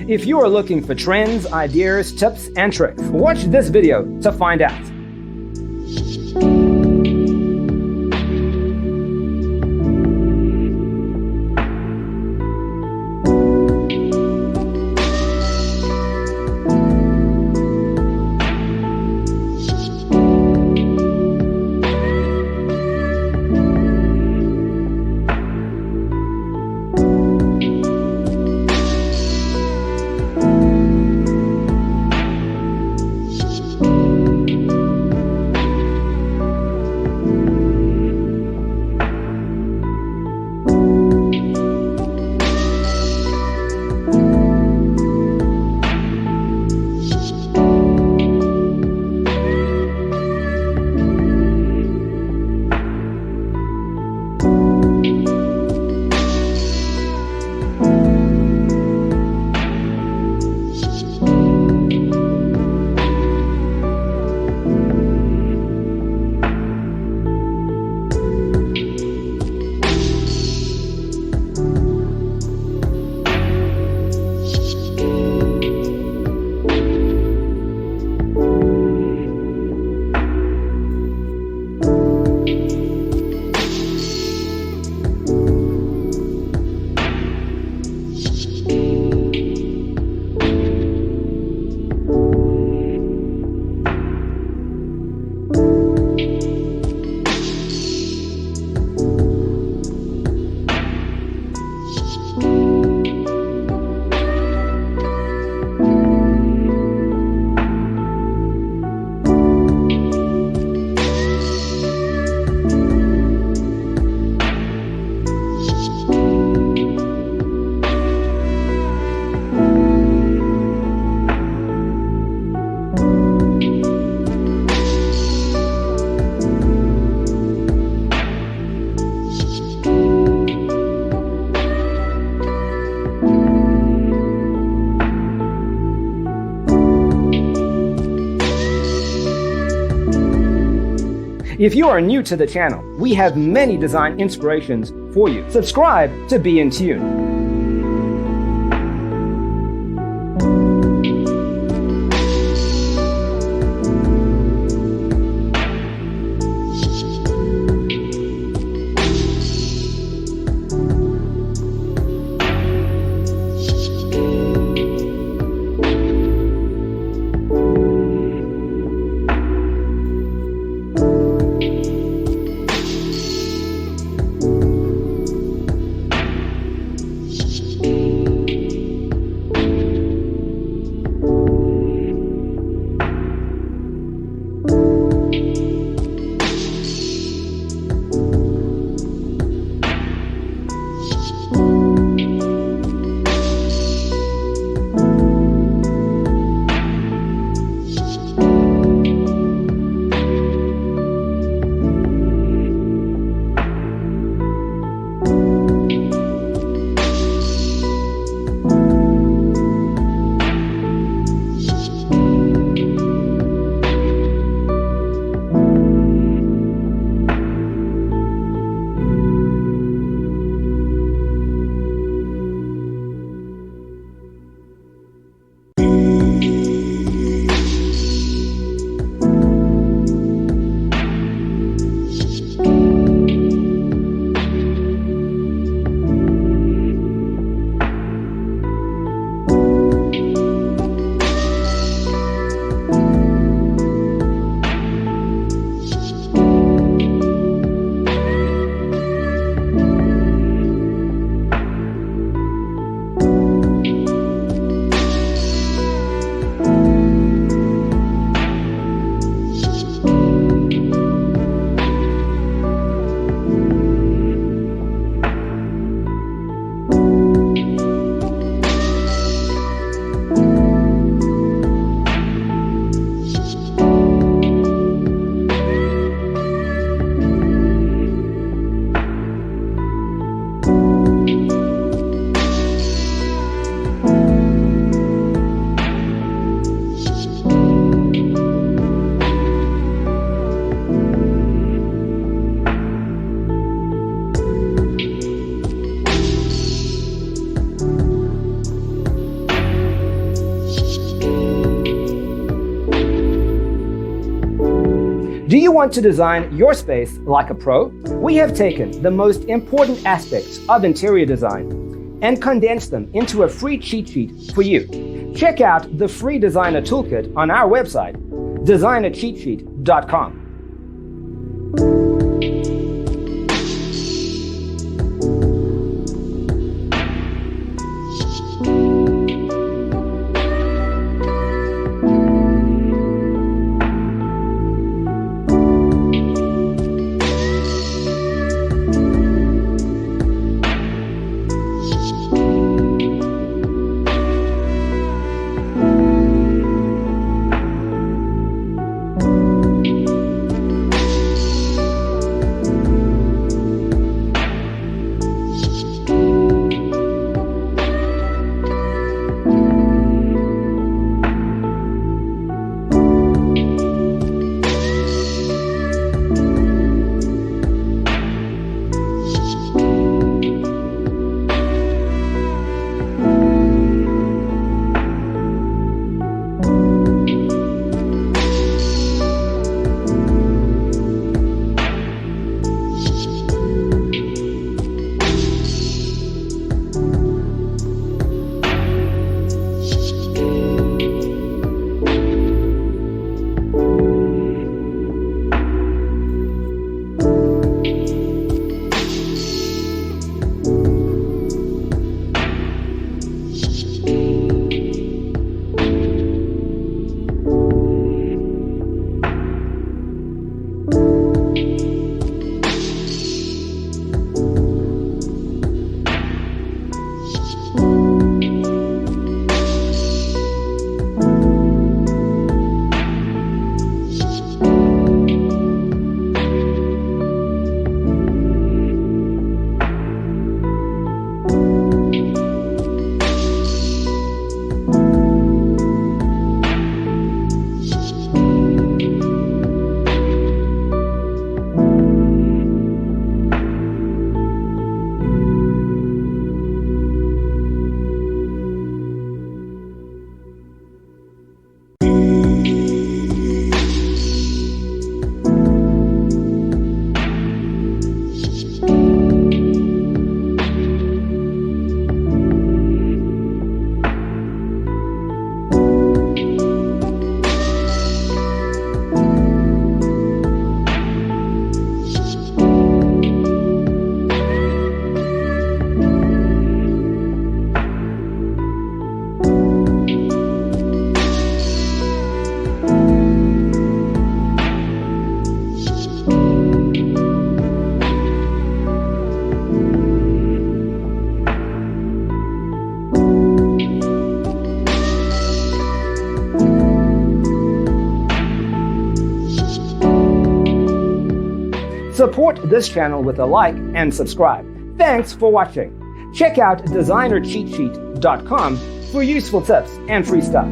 If you are looking for trends, ideas, tips, and tricks, watch this video to find out. If you are new to the channel, we have many design inspirations for you. Subscribe to be in tune. you want to design your space like a pro? We have taken the most important aspects of interior design and condensed them into a free cheat sheet for you. Check out the free designer toolkit on our website, designercheatsheet.com. Support this channel with a like and subscribe. Thanks for watching. Check out designercheatsheet.com for useful tips and free stuff.